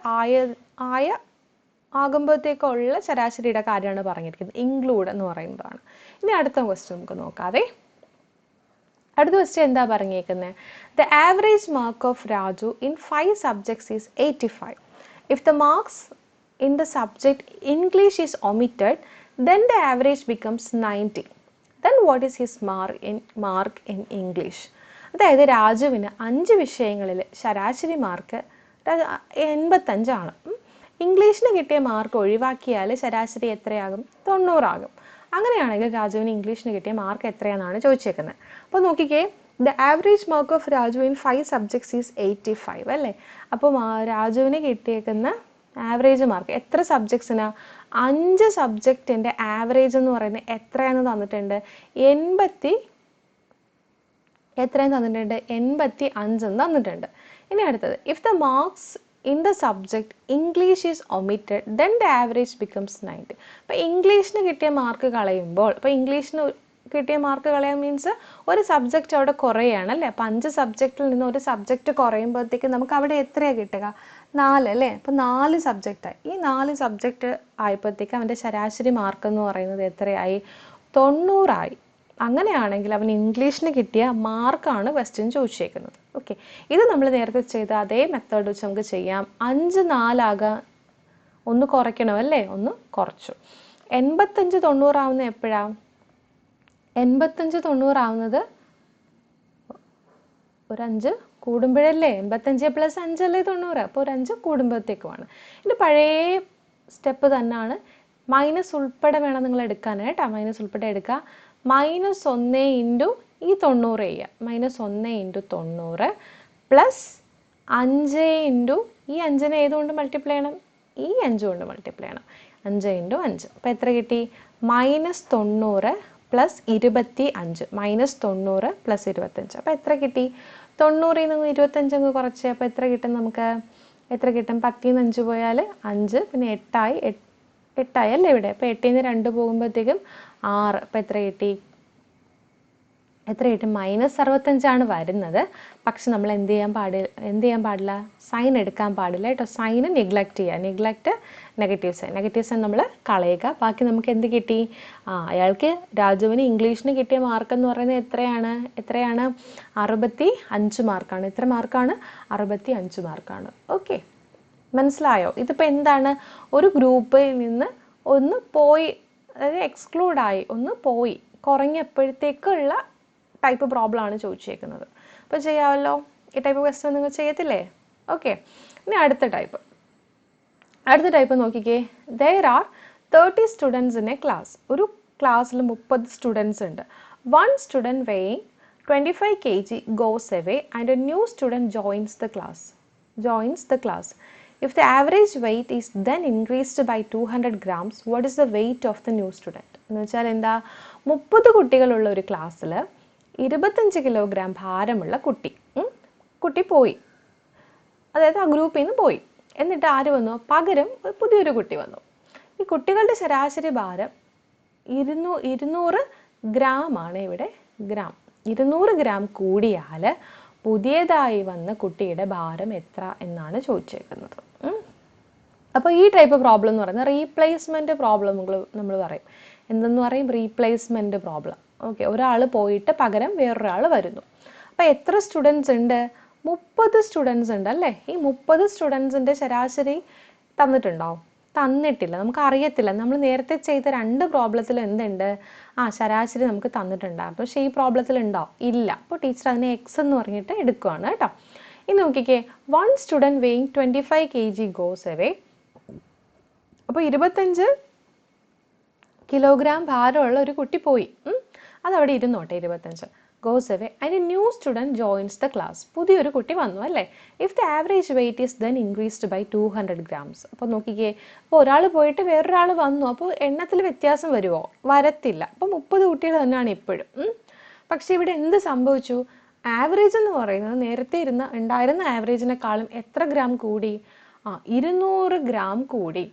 ആകുമ്പോഴത്തേക്കുള്ള ശരാശരിയുടെ കാര്യമാണ് പറഞ്ഞിരിക്കുന്നത്. ഇൻക്ലൂഡ് എന്ന് പറയുന്നതാണ്. ഇനി അടുത്ത ക്വസ്റ്റ്യൻ നമുക്ക് നോക്കാതെ. അടുത്ത ക്വസ്റ്റ്യൻ എന്താ പറഞ്ഞേക്കുന്നത്? The average mark of Raju in 5 subjects is 85. If the marks in the subject English is omitted, then the average becomes 90. Then what is his mark in English? അതായത് രാജുവിന് 5 വിഷയങ്ങളിൽ ശരാശരി മാർക്ക് 85 ആണ്. ഇംഗ്ലീഷിന് കിട്ടിയ മാർക്ക് ഒഴിവാക്കിയാൽ ശരാശരി എത്രയാകും? 90 ആകും. അങ്ങനെയാണെങ്കിൽ രാജുവിന് ഇംഗ്ലീഷിന് കിട്ടിയ മാർക്ക് എത്രയാണെന്നാണ് ചോദിച്ചേക്കുന്നത്. അപ്പോൾ നോക്കിക്കേ, the average mark of Raju in 5 subjects is 85 അല്ലേ. അപ്പോൾ രാജുവിന് കിട്ടിയേക്കുന്ന ആവറേജ് മാർക്ക് എത്ര സബ്ജക്ട്സിനാ? 5 സബ്ജക്റ്റിൻ്റെ ആവറേജ് എന്ന് പറയുന്നത് എത്രയാണെന്ന് തന്നിട്ടുണ്ട്? 85 എന്ന് തന്നിട്ടുണ്ട്. ഇനി അടുത്തത്, if the marks in the subject English is omitted, then the average becomes 90. അപ്പോൾ ഇംഗ്ലീഷിന് കിട്ടിയ മാർക്ക് കളയുമ്പോൾ, അപ്പോൾ ഇംഗ്ലീഷിന് കിട്ടിയ മാർക്ക് കളയാൻ മീൻസ് ഒരു സബ്ജക്റ്റ് അവിടെ കുറയാണ് അല്ലേ. അപ്പോൾ 5 സബ്ജക്റ്റിൽ നിന്ന് ഒരു സബ്ജക്റ്റ് കുറയുമ്പോഴത്തേക്ക് നമുക്ക് അവിടെ എത്രയാണ് കിട്ടുക? 4 അല്ലേ. അപ്പോൾ 4 സബ്ജക്റ്റായി. ഈ 4 സബ്ജക്റ്റ് ആയപ്പോഴത്തേക്ക് അവൻ്റെ ശരാശരി മാർക്ക് എന്ന് പറയുന്നത് എത്രയായി? 90 ആയി. അങ്ങനെയാണെങ്കിൽ അവൻ ഇംഗ്ലീഷിന് കിട്ടിയ മാർക്കാണ് ക്വസ്റ്റ്യൻ ചോദിച്ചേക്കുന്നത്. ഓക്കെ, ഇത് നമ്മൾ നേരത്തെ ചെയ്ത അതേ മെത്തേഡ് വെച്ച് നമുക്ക് ചെയ്യാം. 5 4 ആകാൻ ഒന്ന് കുറയ്ക്കണം അല്ലേ, ഒന്ന് കുറച്ചു. 85 90 ആവുന്നത് എപ്പോഴാണ്? 85 90 ആവുന്നത് ഒരു 5 കൂടുമ്പോഴല്ലേ. 85 + 5 അല്ലേ 90. അപ്പോൾ ഒരു 5 കൂടുമ്പോഴത്തേക്കുമാണ്. ഇത് പഴയ സ്റ്റെപ്പ് തന്നെയാണ്. മൈനസ് ഉൾപ്പെടെ വേണം നിങ്ങൾ എടുക്കാൻ കേട്ടോ. മൈനസ് ഉൾപ്പെടെ എടുക്കുക. -1 ഇൻറ്റു ഈ 90 ചെയ്യുക. -1 ഇൻറ്റു 90 പ്ലസ് 5 ഇൻറ്റു ഈ 5നെ ഏതുകൊണ്ട് മൾട്ടിപ്ലൈ ചെയ്യണം? ഈ 5 കൊണ്ട് മൾട്ടിപ്ലൈ ചെയ്യണം. 5 ഇൻറ്റു 5. അപ്പോൾ എത്ര കിട്ടി? -90 പ്ലസ് 25. -90 പ്ലസ് 25. അപ്പോൾ എത്ര കിട്ടി? 90ൽ നിന്ന് 25 അങ്ങ് കുറച്ച്. അപ്പോൾ എത്ര കിട്ടും നമുക്ക്? എത്ര കിട്ടും? 10ൽ നിന്ന് 5 പോയാൽ 5, പിന്നെ 8 അല്ലേ ഇവിടെ. അപ്പോൾ 8ൽ നിന്ന് 2 പോകുമ്പോഴത്തേക്കും 6. അപ്പോൾ എത്ര കിട്ടി? -65 വരുന്നത്. പക്ഷെ നമ്മൾ എന്ത് ചെയ്യാൻ പാടില്ല? സൈൻ എടുക്കാൻ പാടില്ല കേട്ടോ. സൈന് നെഗ്ലക്റ്റ് ചെയ്യുക. നെഗ്ലക്റ്റ് നെഗറ്റീവ് സൈൻ നമ്മൾ കളയുക. ബാക്കി നമുക്ക് എന്ത് കിട്ടി? അയാൾക്ക് രാജുവിന് ഇംഗ്ലീഷിന് കിട്ടിയ മാർക്ക് എന്ന് പറയുന്നത് എത്രയാണ്? 65 മാർക്കാണ്. എത്ര മാർക്കാണ്? 65 മാർക്കാണ്. ഓക്കെ, മനസ്സിലായോ? ഇതിപ്പോൾ എന്താണ്? ഒരു ഗ്രൂപ്പിൽ നിന്ന് ഒന്ന് പോയി, അതായത് എക്സ്ക്ലൂഡായി, ഒന്ന് പോയി കുറഞ്ഞപ്പോഴത്തേക്കുള്ള ടൈപ്പ് പ്രോബ്ലം ആണ് ചോദിച്ചേക്കുന്നത്. അപ്പോൾ ചെയ്യാമല്ലോ. ഈ ടൈപ്പ് ക്വസ്റ്റ്യൻ നിങ്ങൾ ചെയ്യത്തില്ലേ? ഓക്കെ, ഇനി അടുത്ത ടൈപ്പ് നോക്കിക്കേ. there are 30 students in a class. ഒരു ക്ലാസ്സിൽ 30 സ്റ്റുഡൻസ് ഉണ്ട്. one student weighing 25 kg goes away and a new student joins the class. If the average weight is then increased by 200 grams, what is the weight of the new student? എന്ന് വെച്ചാൽ എന്താ? 30 കുട്ടികളുള്ള ഒരു ക്ലാസ്സിൽ 25 കിലോഗ്രാം ഭാരമുള്ള കുട്ടി പോയി. അതായത് ആ ഗ്രൂപ്പിൽ നിന്ന് പോയി. എന്നിട്ട് ആര് വന്നു? പകരം പുതിയൊരു കുട്ടി വന്നു. ഈ കുട്ടികളുടെ ശരാശരി ഭാരം 200 ഗ്രാം ആണ്. ഇവിടെ ഗ്രാം 200 ഗ്രാം കൂടിയാൽ പുതിയതായി വന്ന കുട്ടിയുടെ ഭാരം എത്ര എന്നാണ് ചോദിച്ചേക്കുന്നത്. അപ്പോൾ ഈ ടൈപ്പ് പ്രോബ്ലം എന്ന് പറയുന്നത് റീപ്ലേസ്മെന്റ് പ്രോബ്ലം നമ്മൾ പറയും. എന്തെന്ന് പറയും? Replacement problem. ഓക്കെ, ഒരാൾ പോയിട്ട് പകരം വേറൊരാൾ വരുന്നു. അപ്പോൾ എത്ര സ്റ്റുഡൻസ് ഉണ്ട്? 30 സ്റ്റുഡൻസ് ഉണ്ട് അല്ലേ. ഈ 30 സ്റ്റുഡൻസിൻ്റെ ശരാശരി തന്നിട്ടുണ്ടോ? തന്നിട്ടില്ല. നമുക്ക് അറിയത്തില്ല. നമ്മൾ നേരത്തെ ചെയ്ത 2 പ്രോബ്ലത്തിൽ എന്തുണ്ട്? ശരാശരി നമുക്ക് തന്നിട്ടുണ്ടായിരുന്നു. പക്ഷേ ഈ പ്രോബ്ലത്തിൽ ഉണ്ടോ? ഇല്ല. അപ്പോൾ ടീച്ചർ അതിനെ എക്സ് എന്ന് പറഞ്ഞിട്ട് എടുക്കുകയാണ് കേട്ടോ. ഇനി നോക്കിക്കേ, 1 student weighing 25 kg goes away. അപ്പോൾ 25 കിലോഗ്രാം ഭാരമുള്ള ഒരു കുട്ടി പോയി. അതവിടെ ഇരുന്നോട്ടെ. 25 goes away and a new student joins the class. പുതിയൊരു കുട്ടി വന്നു അല്ലേ. if the average weight is then increased by 200 grams. അപ്പോൾ നോക്കിക്കേ, അപ്പോൾ ഒരാൾ പോയിട്ട് വേറൊരാൾ വന്നു. അപ്പോൾ എണ്ണത്തിൽ വ്യത്യാസം വരുമോ? വരത്തില്ല. അപ്പോൾ 30 കുട്ടികൾ തന്നെയാണ് ഇപ്പോഴും. പക്ഷെ ഇവിടെ എന്ത് സംഭവിച്ചു? ആവറേജ് എന്ന് പറയുന്നത് നേരത്തെ ഉണ്ടായിരുന്ന ആവറേജിനെക്കാളും എത്ര ഗ്രാം കൂടി? 200 ഗ്രാം കൂടി.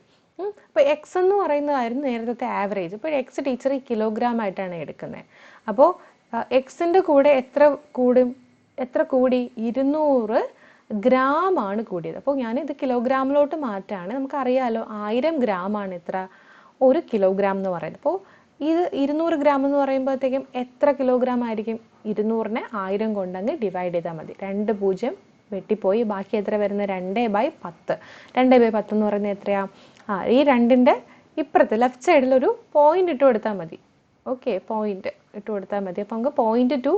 അപ്പോൾ എക്സ് എന്ന് പറയുന്നതായിരുന്നു നേരത്തെ ആവറേജ്. ഇപ്പോൾ എക്സ് ടീച്ചർ ഈ കിലോഗ്രാം ആയിട്ടാണ് എടുക്കുന്നത്. അപ്പോൾ എക്സിൻ്റെ കൂടെ എത്ര കൂടി? 200 ഗ്രാം ആണ് കൂടിയത്. അപ്പോൾ ഞാൻ ഇത് കിലോഗ്രാമിലോട്ട് മാറ്റാണ്. നമുക്കറിയാലോ 1000 ഗ്രാം ആണ് എത്ര? 1 കിലോഗ്രാം എന്ന് പറയുന്നത്. അപ്പോൾ ഇത് 200 ഗ്രാം എന്ന് പറയുമ്പോഴത്തേക്കും എത്ര കിലോഗ്രാം ആയിരിക്കും? 200നെ 1000 കൊണ്ടങ്ങ് ഡിവൈഡ് ചെയ്താൽ മതി. 2 0 വെട്ടിപ്പോയി. ബാക്കി എത്ര വരുന്നത്? 2/10. 2/10 എന്ന് പറയുന്നത് എത്രയാ? ഈ 2ന്റെ ഇപ്പുറത്ത് ലെഫ്റ്റ് സൈഡിൽ ഒരു പോയിന്റ് ഇട്ട് കൊടുത്താൽ മതി. ഓക്കെ, പോയിന്റ് ഇട്ട് കൊടുത്താൽ മതി. അപ്പോൾ നമുക്ക് 0.2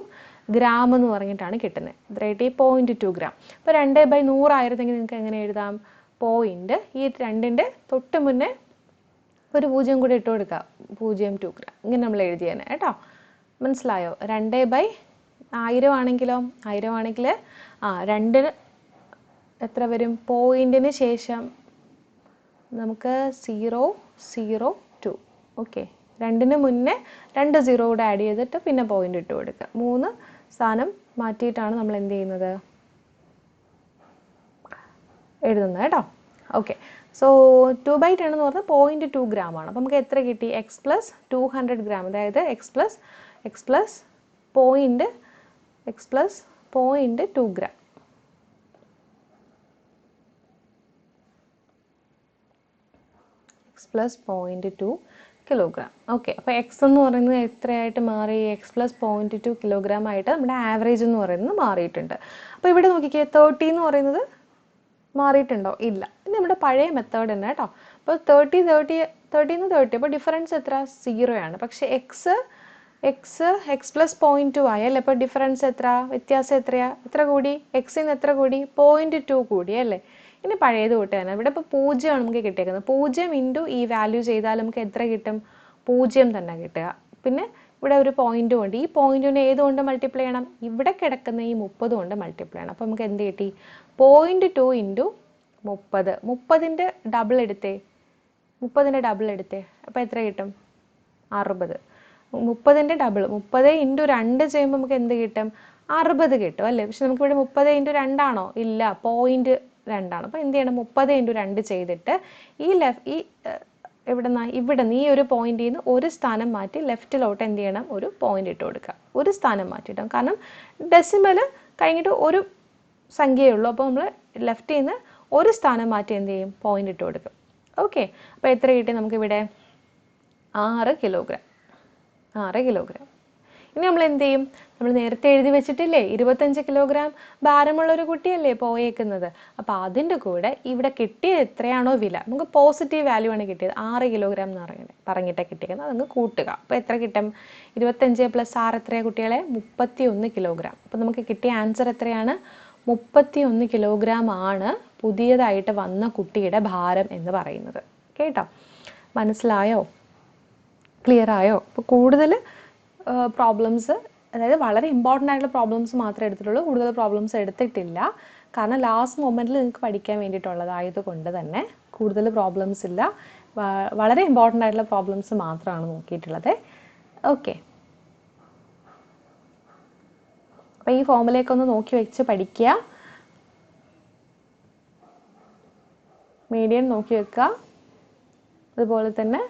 ഗ്രാം എന്ന് പറഞ്ഞിട്ടാണ് കിട്ടുന്നത്. എത്രയായിട്ട്? 0.2 ഗ്രാം. അപ്പോൾ 2/100 ആയിരുന്നെങ്കിൽ നിങ്ങൾക്ക് എങ്ങനെ എഴുതാം? പോയിന്റ് ഈ 2ന്റെ തൊട്ട് മുന്നേ ഒരു 0 കൂടി ഇട്ട് കൊടുക്കുക, 0.2 ഗ്രാം. ഇങ്ങനെ നമ്മൾ എഴുതിയേനെ കേട്ടോ. മനസ്സിലായോ? 2/1000 ആണെങ്കിലോ? 1000 ആണെങ്കിൽ 2ന് എത്ര വരും? പോയിന്റിന് ശേഷം നമുക്ക് 002. ഓക്കെ, 2ന് മുന്നേ 2 0 കൂടെ ആഡ് ചെയ്തിട്ട് പിന്നെ പോയിന്റ് ഇട്ട് കൊടുക്കുക. 3 സ്ഥാനം മാറ്റിയിട്ടാണ് നമ്മൾ എന്ത് ചെയ്യുന്നത്? എഴുതുന്നത് കേട്ടോ. ഓക്കെ, സോ 2/10 എന്ന് പറഞ്ഞാൽ 0.2 ഗ്രാം ആണ്. അപ്പം നമുക്ക് എത്ര കിട്ടി? x plus 200 gram. അതായത് x plus 0.2 gram. Plus 0.2 kilogram. Okay, അപ്പോൾ എക്സ് എന്ന് പറയുന്നത് എത്രയായിട്ട് മാറി? എക്സ് പ്ലസ് 0.2 കിലോഗ്രാം ആയിട്ട് നമ്മുടെ ആവറേജ് എന്ന് പറയുന്നത് മാറിയിട്ടുണ്ട്. അപ്പോൾ ഇവിടെ നോക്കിക്കേ, 30 എന്ന് പറയുന്നത് മാറിയിട്ടുണ്ടോ? ഇല്ല. ഇത് നമ്മുടെ പഴയ മെത്തേഡ് തന്നെ കേട്ടോ. അപ്പോൾ 30 അപ്പോൾ ഡിഫറൻസ് എത്ര? 0 ആണ്. പക്ഷേ എക്സ് പ്ലസ് 0.2 ആയല്ലേ? അപ്പോൾ ഡിഫറൻസ് എത്ര? വ്യത്യാസം എത്രയാ? എത്ര കൂടി? എക്സിന് എത്ര കൂടി? 0.2 കൂടി അല്ലേ? ഇനി പഴയത് തൊട്ട് തന്നെ ഇവിടെ ഇപ്പോൾ 0 ആണ് നമുക്ക് കിട്ടിയേക്കുന്നത്. 0 ഇൻറ്റു ഈ വാല്യൂ ചെയ്താൽ നമുക്ക് എത്ര കിട്ടും? 0 തന്നെ കിട്ടുക. പിന്നെ ഇവിടെ ഒരു പോയിന്റ് കൊണ്ട്, ഈ പോയിന്റിനെ ഏതുകൊണ്ട് മൾട്ടിപ്ലൈ ചെയ്യണം? ഇവിടെ കിടക്കുന്ന ഈ 30 കൊണ്ട് മൾട്ടിപ്ലൈ ചെയ്യണം. അപ്പോൾ നമുക്ക് എന്ത് കിട്ടി? 0.2 ഇൻറ്റു 30. 30ന്റെ ഡബിൾ എടുത്തേ. അപ്പോൾ എത്ര കിട്ടും? 60. 30ന്റെ ഡബിൾ 30 ഇൻറ്റു 2 ചെയ്യുമ്പോൾ നമുക്ക് എന്ത് കിട്ടും? 60 കിട്ടും അല്ലേ? പക്ഷെ നമുക്ക് ഇവിടെ 30 ഇൻറ്റു 2 ആണോ? ഇല്ല, 0.2 ആണ്. അപ്പോൾ എന്ത് ചെയ്യണം? 30 ഇൻറ്റു 2 ചെയ്തിട്ട് ഇവിടെ ഈ ഒരു പോയിന്റിൽ നിന്ന് ഒരു സ്ഥാനം മാറ്റി ലെഫ്റ്റിലോട്ട് എന്ത് ചെയ്യണം? ഒരു പോയിന്റ് ഇട്ട് കൊടുക്കുക. ഒരു സ്ഥാനം മാറ്റിയിട്ടാണ്, കാരണം ഡെസിമൽ കഴിഞ്ഞിട്ട് ഒരു സംഖ്യയേ ഉള്ളൂ. അപ്പോൾ നമ്മൾ ലെഫ്റ്റിൽ നിന്ന് ഒരു സ്ഥാനം മാറ്റി എന്ത് ചെയ്യും? പോയിന്റ് ഇട്ട് കൊടുക്കും. ഓക്കെ, അപ്പോൾ എത്ര കിട്ടി നമുക്കിവിടെ? 6 കിലോഗ്രാം. ഇനി നമ്മൾ എന്ത് ചെയ്യും? നമ്മൾ നേരത്തെ എഴുതി വെച്ചിട്ടില്ലേ 25 കിലോഗ്രാം ഭാരമുള്ള ഒരു കുട്ടിയല്ലേ പോയേക്കുന്നത്. അപ്പോൾ അതിൻ്റെ കൂടെ ഇവിടെ കിട്ടിയത് എത്രയാണോ വില, നമുക്ക് പോസിറ്റീവ് വാല്യൂ ആണ് കിട്ടിയത്. 6 കിലോഗ്രാം എന്ന് പറഞ്ഞിട്ടാണ് കിട്ടിയത്. അതങ്ങ് കൂട്ടുക. അപ്പോൾ എത്ര കിട്ടും? 25 + 6 എത്രയാണ് കുട്ടികളെ? 31 കിലോഗ്രാം. അപ്പോൾ നമുക്ക് കിട്ടിയ ആൻസർ എത്രയാണ്? 31 കിലോഗ്രാം ആണ് പുതിയതായിട്ട് വന്ന കുട്ടിയുടെ ഭാരം എന്ന് പറയുന്നത്. കേട്ടോ? മനസ്സിലായോ? ക്ലിയർ ആയോ? അപ്പോൾ കൂടുതൽ പ്രോബ്ലംസ്, അതായത് വളരെ ഇമ്പോർട്ടൻ്റ് ആയിട്ടുള്ള പ്രോബ്ലംസ് മാത്രമേ എടുത്തിട്ടുള്ളൂ. കൂടുതൽ പ്രോബ്ലംസ് എടുത്തിട്ടില്ല. കാരണം ലാസ്റ്റ് മൊമെൻറ്റിൽ നിങ്ങൾക്ക് പഠിക്കാൻ വേണ്ടിയിട്ടുള്ളതായത് കൊണ്ട് തന്നെ കൂടുതൽ പ്രോബ്ലംസ് ഇല്ല. വളരെ ഇമ്പോർട്ടൻ്റ് ആയിട്ടുള്ള പ്രോബ്ലംസ് മാത്രമാണ് നോക്കിയിട്ടുള്ളത്. ഓക്കെ, അപ്പോൾ ഈ ഫോമിലേക്കൊന്ന് നോക്കി വെച്ച് പഠിക്കുക. മീഡിയൻ നോക്കി വെക്കുക. അതുപോലെ തന്നെ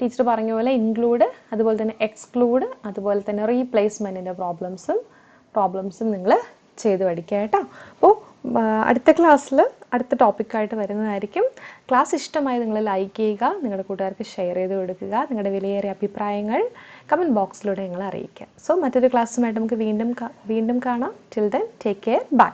ടീച്ചർ പറഞ്ഞ പോലെ ഇൻക്ലൂഡ്, അതുപോലെ തന്നെ എക്സ്ക്ലൂഡ്, അതുപോലെ തന്നെ റീപ്ലേസ്മെൻറ്റിൻ്റെ പ്രോബ്ലംസും നിങ്ങൾ ചെയ്ത് പഠിക്കുക കേട്ടോ. അപ്പോൾ അടുത്ത ക്ലാസ്സിൽ അടുത്ത ടോപ്പിക്കായിട്ട് വരുന്നതായിരിക്കും. ക്ലാസ് ഇഷ്ടമായി നിങ്ങൾ ലൈക്ക് ചെയ്യുക, നിങ്ങളുടെ കൂട്ടുകാർക്ക് ഷെയർ ചെയ്ത് കൊടുക്കുക. നിങ്ങളുടെ വിലയേറിയ അഭിപ്രായങ്ങൾ കമൻറ്റ് ബോക്സിലൂടെ നിങ്ങൾ അറിയിക്കുക. സോ മറ്റൊരു ക്ലാസ്സുമായിട്ട് നമുക്ക് വീണ്ടും കാണാം. Till then take care. By.